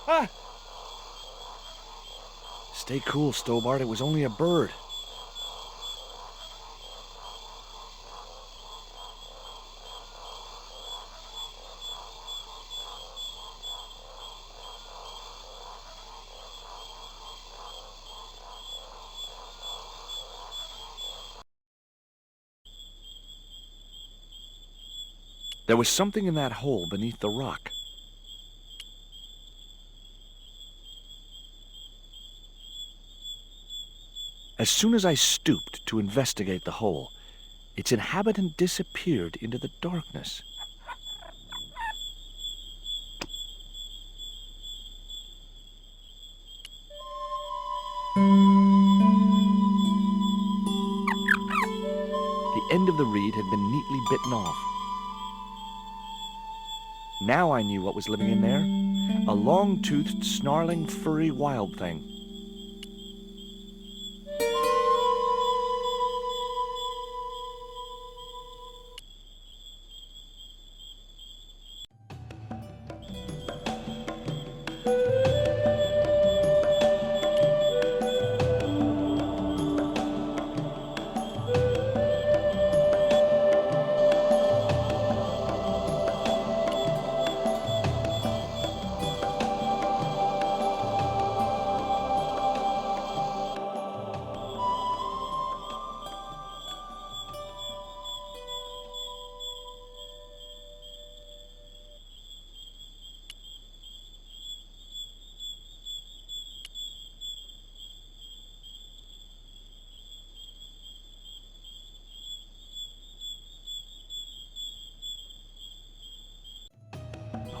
Ah! Stay cool, Stobart. It was only a bird. There was something in that hole beneath the rock. As soon as I stooped to investigate the hole, its inhabitant disappeared into the darkness. The end of the reed had been neatly bitten off. Now I knew what was living in there. A long-toothed, snarling, furry wild thing.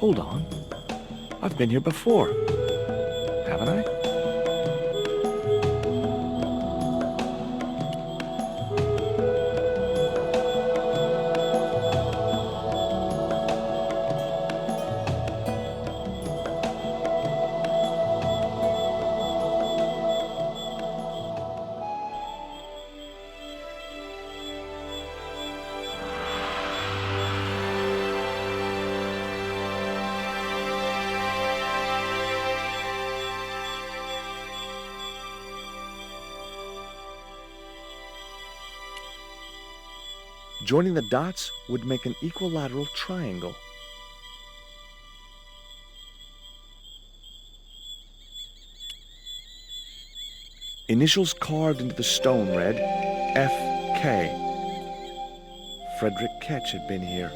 Hold on. I've been here before. Haven't I? Joining the dots would make an equilateral triangle. Initials carved into the stone read F.K. Frederick Ketch had been here.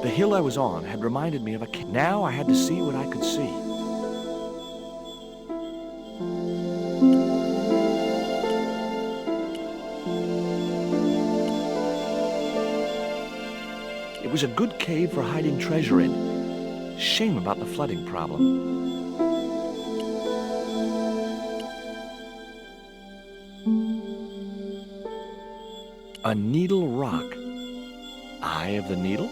The hill I was on had reminded me of a cave. Now I had to see what I could see. It was a good cave for hiding treasure in. Shame about the flooding problem. A needle rock. Eye of the needle?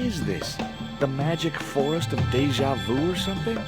is this? The magic forest of deja vu or something?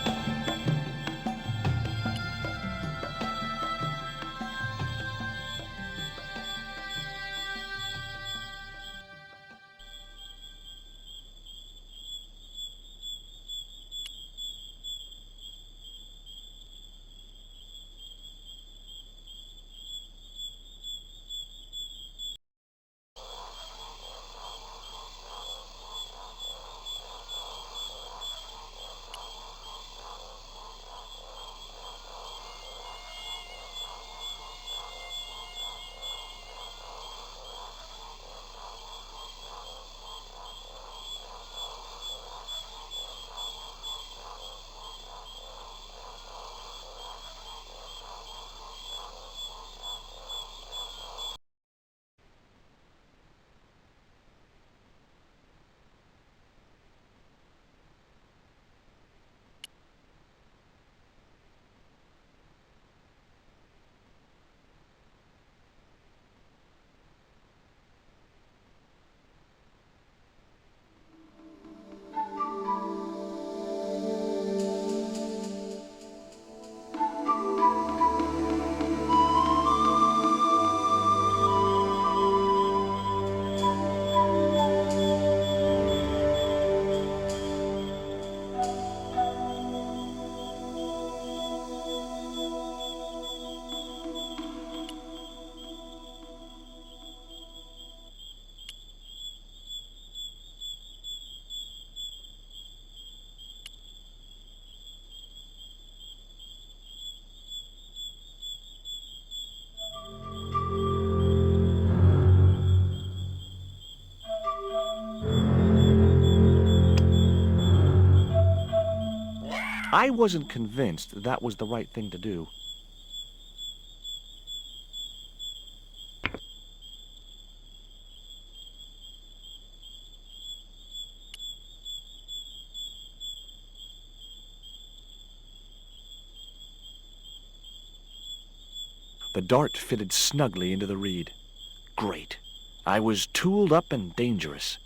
I wasn't convinced that was the right thing to do. The dart fitted snugly into the reed. Great. I was tooled up and dangerous.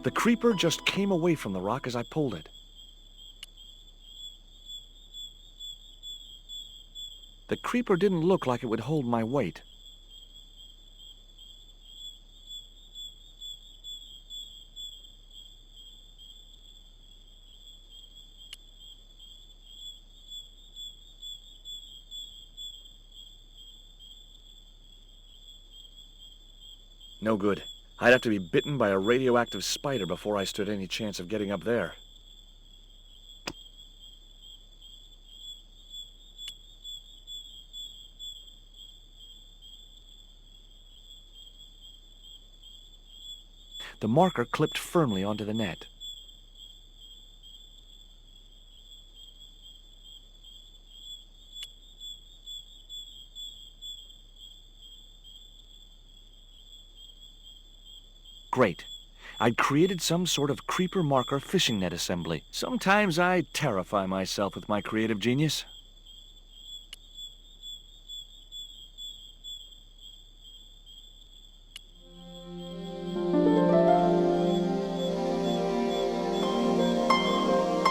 The creeper just came away from the rock as I pulled it. The creeper didn't look like it would hold my weight. No good. I'd have to be bitten by a radioactive spider before I stood any chance of getting up there. The marker clipped firmly onto the net. Great. I'd created some sort of creeper marker fishing net assembly. Sometimes I terrify myself with my creative genius.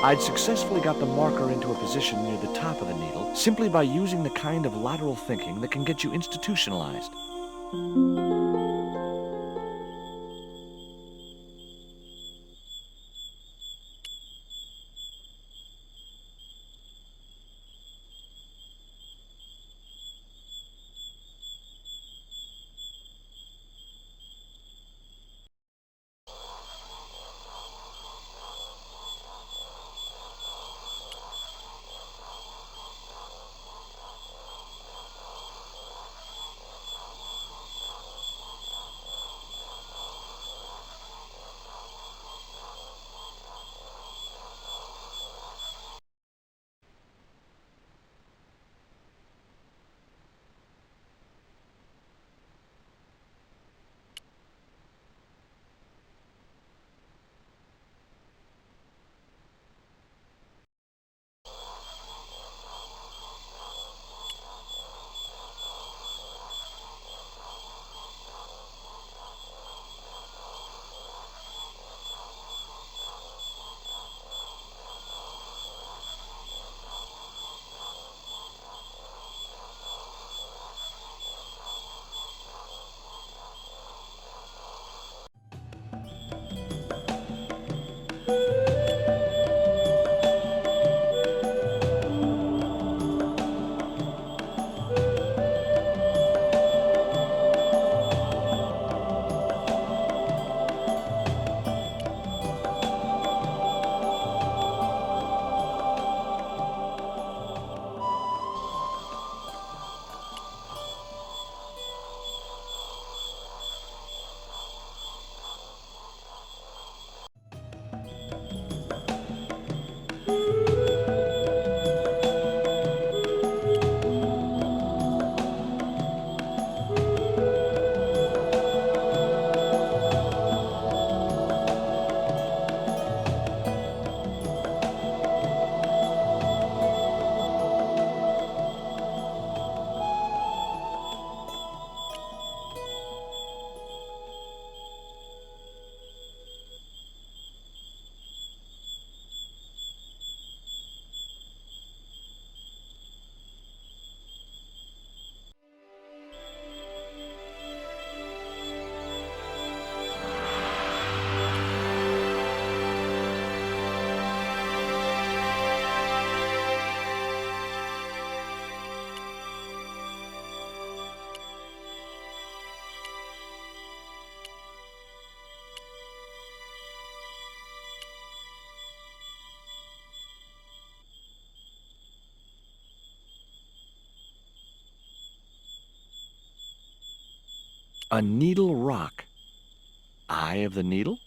I'd successfully got the marker into a position near the top of the needle simply by using the kind of lateral thinking that can get you institutionalized. A needle rock. Eye of the needle?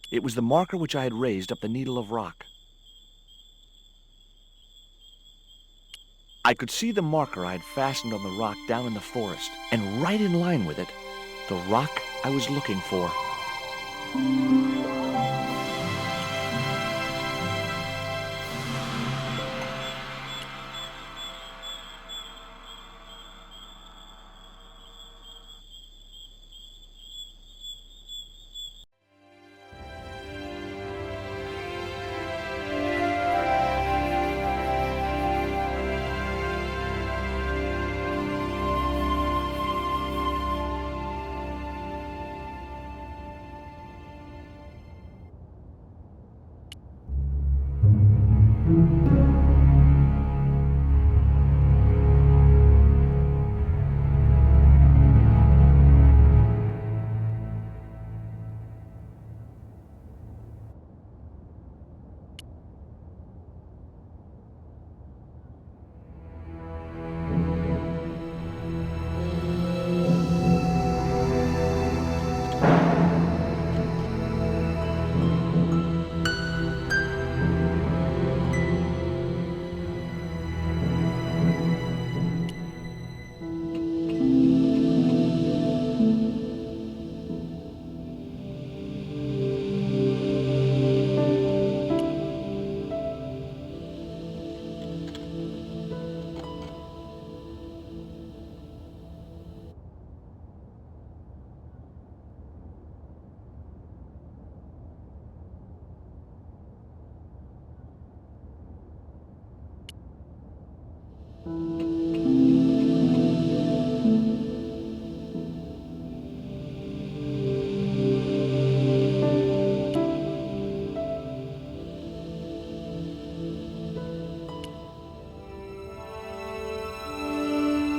It was the marker which I had raised up the needle of rock. I could see the marker I had fastened on the rock down in the forest, and right in line with it, the rock I was looking for.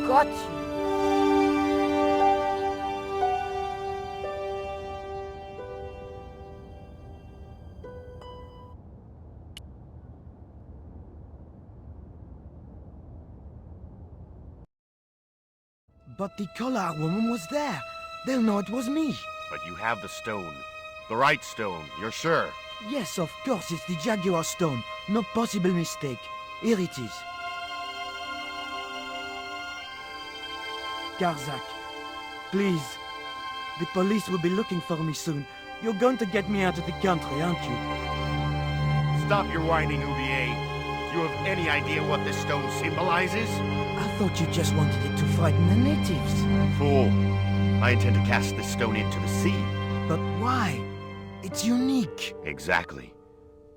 Got you. But the collar woman was there. They'll know it was me. But you have the stone. The right stone, you're sure? Yes, of course, it's the Jaguar stone. No possible mistake. Here it is. Garzak, please. The police will be looking for me soon. You're going to get me out of the country, aren't you? Stop your whining, Oublier. Do you have any idea what this stone symbolizes? I thought you just wanted it to frighten the natives. Fool. I intend to cast this stone into the sea. But why? It's unique. Exactly.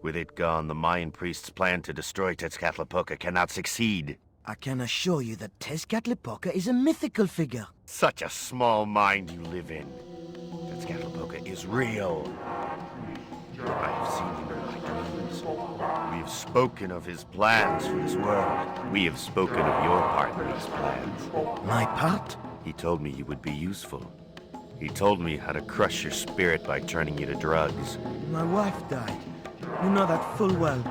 With it gone, the Mayan priest's plan to destroy Tezcatlipoca cannot succeed. I can assure you that Tezcatlipoca is a mythical figure. Such a small mind you live in. Tezcatlipoca is real. I have seen him in my dreams. We have spoken of his plans for this world. We have spoken of your part in these plans. My part? He told me you would be useful. He told me how to crush your spirit by turning you to drugs. My wife died. You know that full well.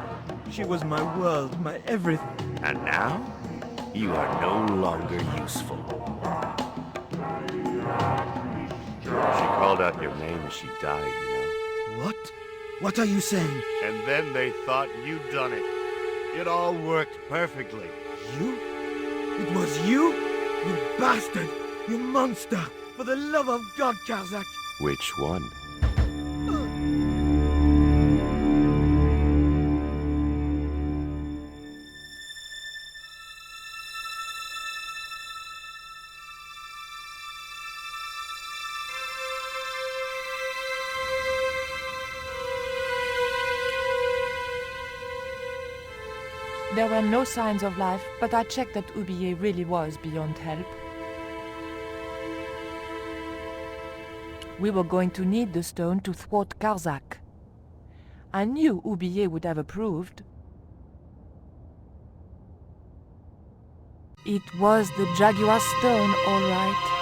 She was my world, my everything. And now, you are no longer useful. She called out your name as she died, you know. What? What are you saying? And then they thought you'd done it. It all worked perfectly. You? It was you? You bastard! You monster! For the love of God, Garzak! Which one? There were no signs of life, but I checked that Oublier really was beyond help. We were going to need the stone to thwart Garzak. I knew Oublier would have approved. It was the Jaguar stone, all right.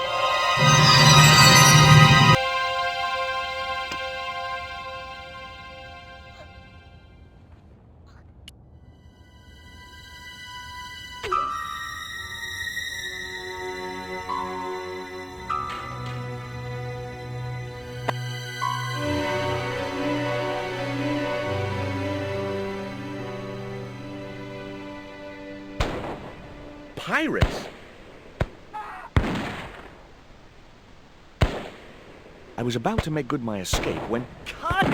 Pirates? I was about to make good my escape when... Cut!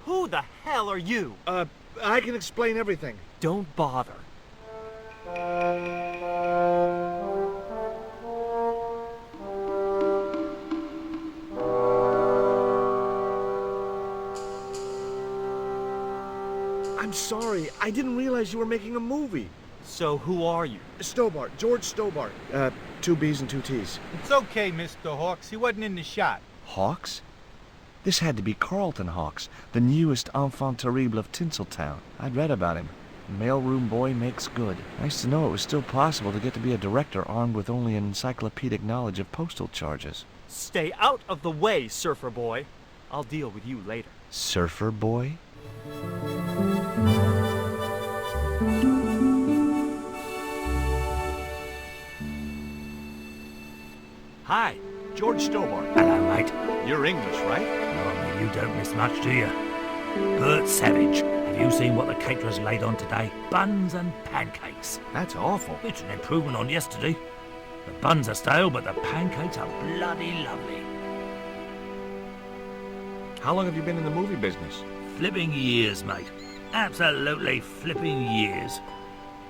Who the hell are you? I can explain everything. Don't bother. I'm sorry. I didn't realize you were making a movie. So who are you? Stobart. George Stobart. 2 B's and 2 T's. It's okay, Mr. Hawks. He wasn't in the shot. Hawks? This had to be Carlton Hawks, the newest enfant terrible of Tinseltown. I'd read about him. Mailroom boy makes good. Nice to know it was still possible to get to be a director armed with only an encyclopedic knowledge of postal charges. Stay out of the way, surfer boy. I'll deal with you later. Surfer boy? Hi, George Stobart. Hello, mate. You're English, right? Blimey, you don't miss much, do you? Bert Savage. Have you seen what the caterers laid on today? Buns and pancakes. That's awful. It's an improvement on yesterday. The buns are stale, but the pancakes are bloody lovely. How long have you been in the movie business? Flipping years, mate. Absolutely flipping years.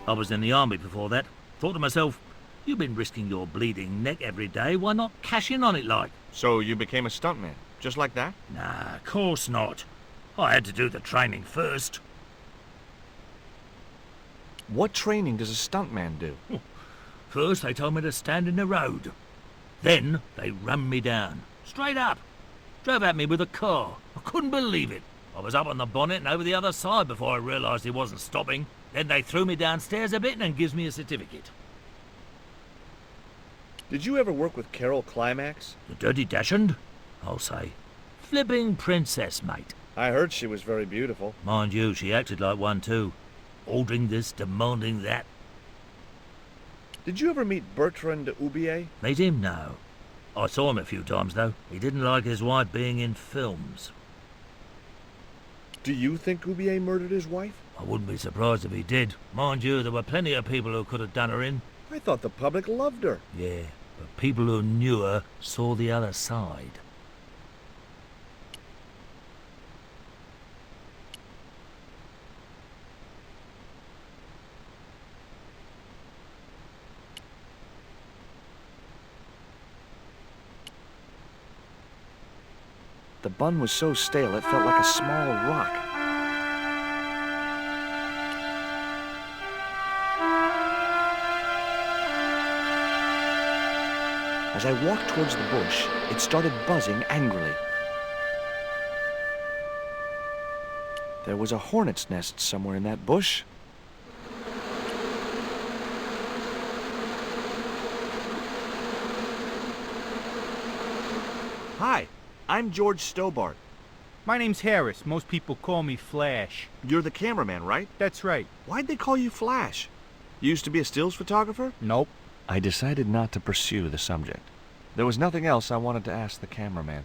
I was in the army before that. Thought to myself, you've been risking your bleeding neck every day, why not cash in on it like? So you became a stuntman, just like that? Nah, of course not. I had to do the training first. What training does a stuntman do? First they told me to stand in the road. Then they run me down. Straight up. Drove at me with a car. I couldn't believe it. I was up on the bonnet and over the other side before I realised he wasn't stopping. Then they threw me downstairs a bit and gives me a certificate. Did you ever work with Carol Climax? The Dirty Dachshund? I'll say. Flipping princess, mate. I heard she was very beautiful. Mind you, she acted like one too. Ordering this, demanding that. Did you ever meet Bertrand Oublier? Meet him? No. I saw him a few times, though. He didn't like his wife being in films. Do you think Oublier murdered his wife? I wouldn't be surprised if he did. Mind you, there were plenty of people who could have done her in. I thought the public loved her. Yeah, but people who knew her saw the other side. The bun was so stale it felt like a small rock. As I walked towards the bush, it started buzzing angrily. There was a hornet's nest somewhere in that bush. Hi, I'm George Stobart. My name's Harris. Most people call me Flash. You're the cameraman, right? That's right. Why'd they call you Flash? You used to be a stills photographer? Nope. I decided not to pursue the subject. There was nothing else I wanted to ask the cameraman.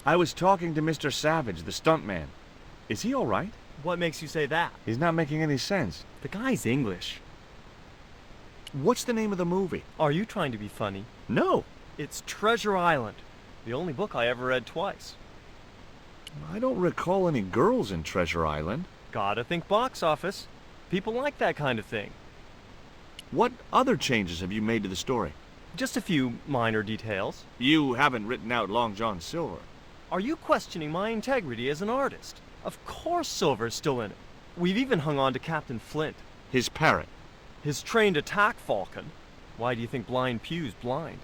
I was talking to Mr. Savage, the stuntman. Is he all right? What makes you say that? He's not making any sense. The guy's English. What's the name of the movie? Are you trying to be funny? No. It's Treasure Island, the only book I ever read twice. I don't recall any girls in Treasure Island. Gotta think box office. People like that kind of thing. What other changes have you made to the story? Just a few minor details. You haven't written out Long John Silver. Are you questioning my integrity as an artist? Of course Silver's still in it. We've even hung on to Captain Flint. His parrot. His trained attack falcon. Why do you think Blind Pew's blind?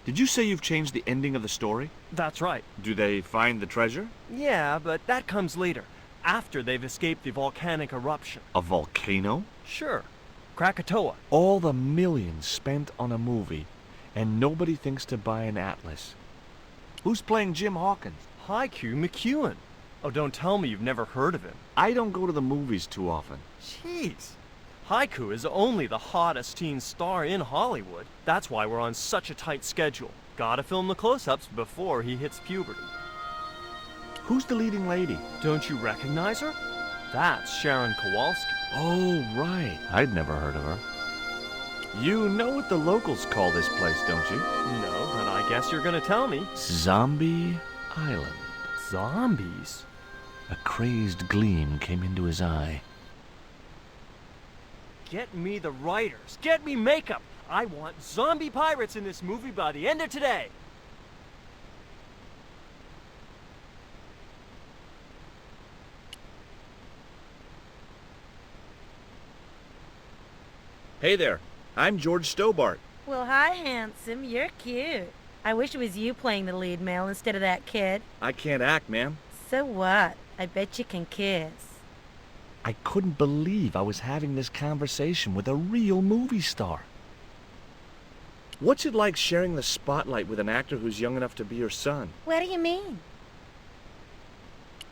Did you say you've changed the ending of the story? That's right. Do they find the treasure? Yeah, but that comes later, after they've escaped the volcanic eruption. A volcano? Sure. Krakatoa. All the millions spent on a movie, and nobody thinks to buy an atlas. Who's playing Jim Hawkins? Haiku McEwen. Oh, don't tell me you've never heard of him. I don't go to the movies too often. Jeez. Haiku is only the hottest teen star in Hollywood. That's why we're on such a tight schedule. Gotta film the close-ups before he hits puberty. Who's the leading lady? Don't you recognize her? That's Sharon Kowalski. Oh, right. I'd never heard of her. You know what the locals call this place, don't you? No, but I guess you're gonna tell me. Zombie Island. Zombies? A crazed gleam came into his eye. Get me the writers. Get me makeup. I want zombie pirates in this movie by the end of today. Hey there. I'm George Stobart. Well, hi, handsome. You're cute. I wish it was you playing the lead male instead of that kid. I can't act, ma'am. So what? I bet you can kiss. I couldn't believe I was having this conversation with a real movie star. What's it like sharing the spotlight with an actor who's young enough to be your son? What do you mean?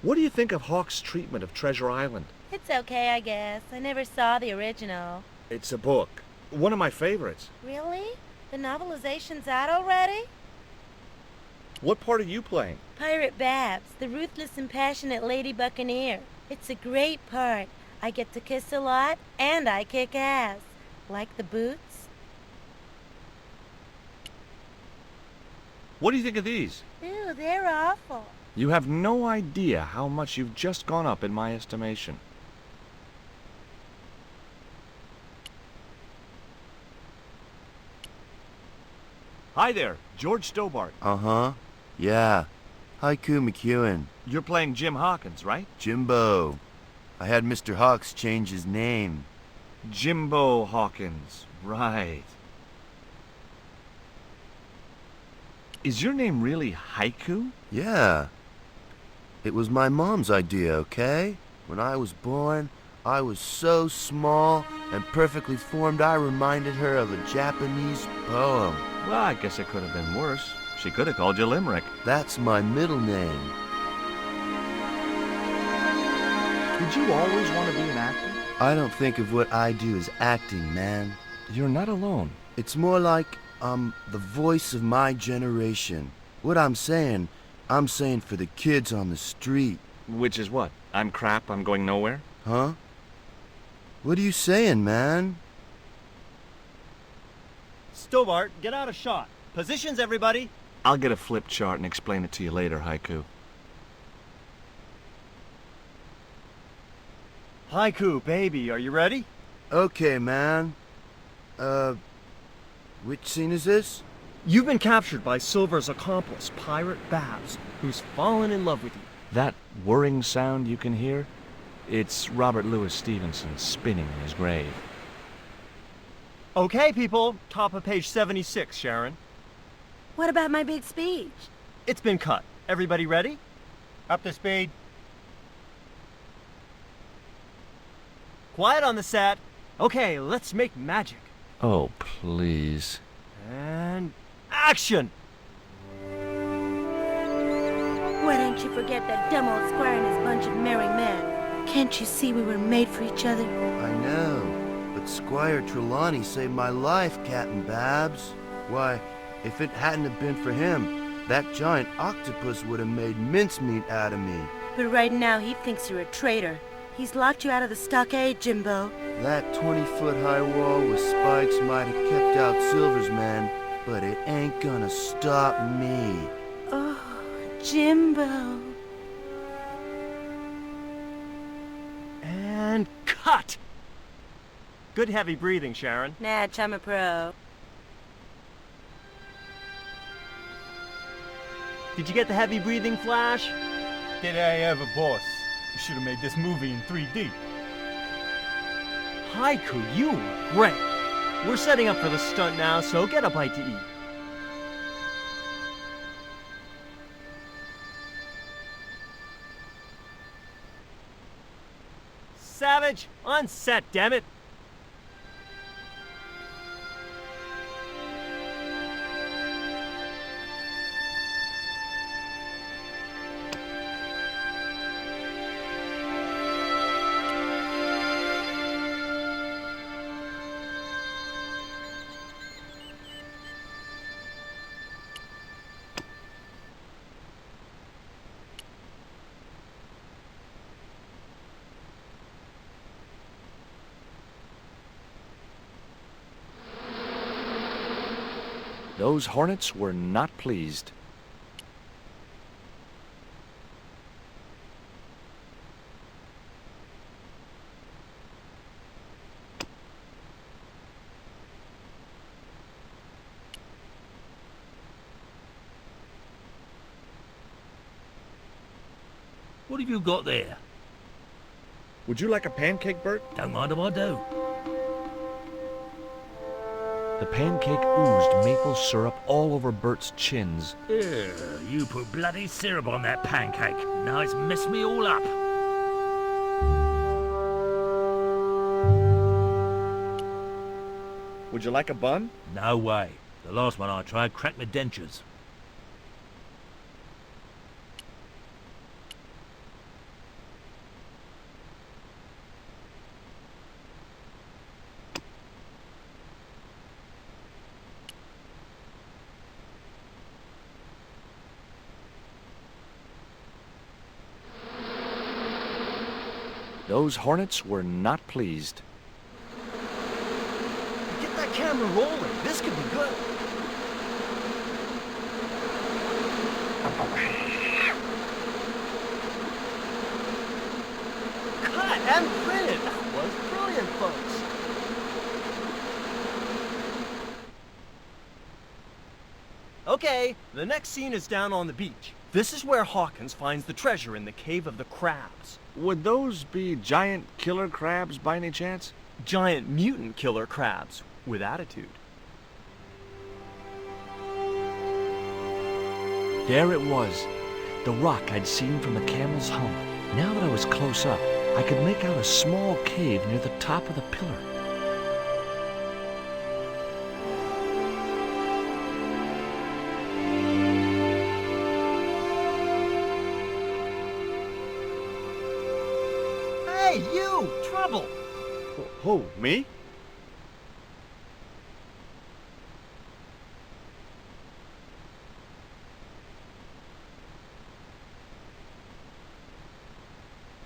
What do you think of Hawk's treatment of Treasure Island? It's okay, I guess. I never saw the original. It's a book. One of my favorites. Really? The novelization's out already? What part are you playing? Pirate Babs, the ruthless and passionate lady buccaneer. It's a great part. I get to kiss a lot, and I kick ass. Like the boots? What do you think of these? Ew, they're awful. You have no idea how much you've just gone up in my estimation. Hi there, George Stobart. Uh-huh. Yeah. Haiku McEwen. You're playing Jim Hawkins, right? Jimbo. I had Mr. Hawks change his name. Jimbo Hawkins, right. Is your name really Haiku? Yeah. It was my mom's idea, okay? When I was born, I was so small and perfectly formed I reminded her of a Japanese poem. Well, I guess it could have been worse. She could have called you Limerick. That's my middle name. Did you always want to be an actor? I don't think of what I do as acting, man. You're not alone. It's more like I'm the voice of my generation. What I'm saying for the kids on the street. Which is what? I'm crap, I'm going nowhere? Huh? What are you saying, man? Stobart, get out of shot. Positions, everybody. I'll get a flip chart and explain it to you later, Haiku. Haiku, baby, are you ready? Okay, man. Which scene is this? You've been captured by Silver's accomplice, Pirate Babs, who's fallen in love with you. That whirring sound you can hear? It's Robert Louis Stevenson spinning in his grave. Okay, people, top of page 76, Sharon. What about my big speech? It's been cut. Everybody ready? Up to speed. Quiet on the set. Okay, let's make magic. Oh, please. And action! Why don't you forget that dumb old squire and his bunch of merry men? Can't you see we were made for each other? I know, but Squire Trelawney saved my life, Captain Babs. Why, if it hadn't have been for him, that giant octopus would have made mincemeat out of me. But right now he thinks you're a traitor. He's locked you out of the stockade, Jimbo. That 20-foot high wall with spikes might have kept out Silver's men, but it ain't gonna stop me. Oh, Jimbo. And cut! Good heavy breathing, Sharon. Natch, I'm a pro. Did you get the heavy breathing, Flash? Did I ever, boss? You should have made this movie in 3D. Haiku, you were great. We're setting up for the stunt now, so get a bite to eat. Savage, on set, damn it! Those hornets were not pleased. What have you got there? Would you like a pancake, Bert? Don't mind if I do. The pancake oozed maple syrup all over Bert's chins. Ew, you put bloody syrup on that pancake. Now it's messed me all up. Would you like a bun? No way. The last one I tried cracked my dentures. Those hornets were not pleased. Get that camera rolling. This could be good. Cut and printed. That was brilliant, folks. Okay, the next scene is down on the beach. This is where Hawkins finds the treasure in the Cave of the Crabs. Would those be giant killer crabs by any chance? Giant mutant killer crabs with attitude. There it was, the rock I'd seen from the camel's hump. Now that I was close up, I could make out a small cave near the top of the pillar. Hey, you! Trouble! Who, me?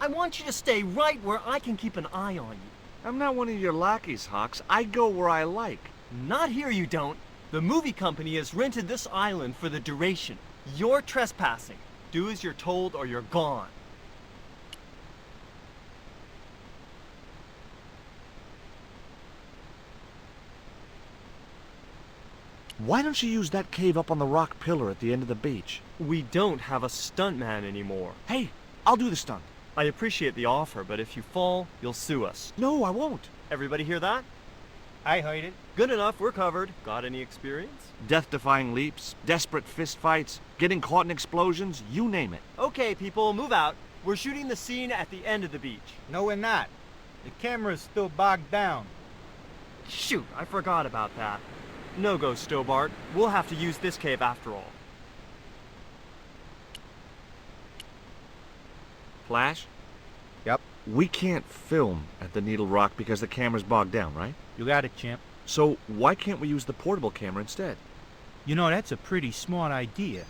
I want you to stay right where I can keep an eye on you. I'm not one of your lackeys, Hawks. I go where I like. Not here, you don't. The movie company has rented this island for the duration. You're trespassing. Do as you're told or you're gone. Why don't you use that cave up on the rock pillar at the end of the beach? We don't have a stuntman anymore. Hey, I'll do the stunt. I appreciate the offer, but if you fall, you'll sue us. No, I won't. Everybody hear that? I heard it. Good enough, we're covered. Got any experience? Death-defying leaps, desperate fistfights, getting caught in explosions, you name it. Okay, people, move out. We're shooting the scene at the end of the beach. No, we're not. The camera's still bogged down. Shoot, I forgot about that. No go, Stobart. We'll have to use this cave after all. Flash? Yep. We can't film at the Needle Rock because the camera's bogged down, right? You got it, champ. So why can't we use the portable camera instead? You know, that's a pretty smart idea.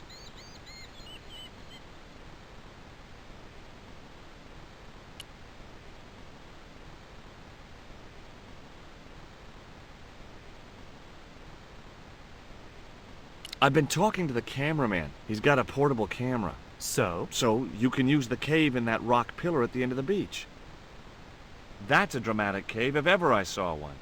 I've been talking to the cameraman. He's got a portable camera. So You can use the cave in that rock pillar at the end of the beach. That's a dramatic cave if ever I saw one.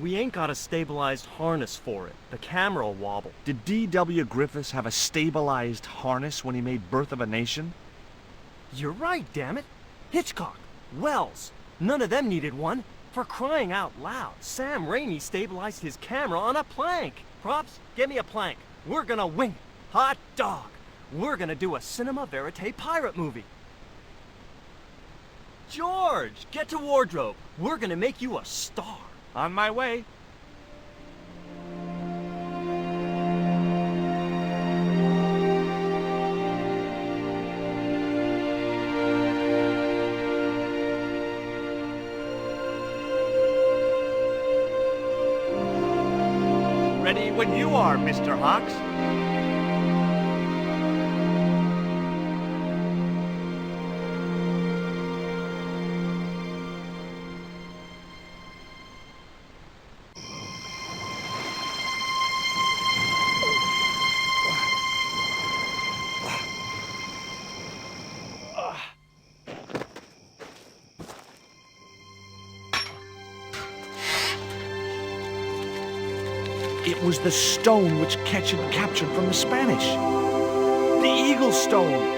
we ain't got a stabilized harness for it. The camera'll wobble. Did D.W. Griffiths have a stabilized harness when he made Birth of a Nation? You're right, damn it. Hitchcock, Wells, None of them needed one. For crying out loud, Sam Raimi stabilized his camera on a plank. Props, get me a plank. We're gonna wing it. Hot dog. We're gonna do a cinema verite pirate movie. George, get to wardrobe. We're gonna make you a star. On my way. Ready when you are, Mr. Hawks. It was the stone which Ketch had captured from the Spanish. The Eagle Stone.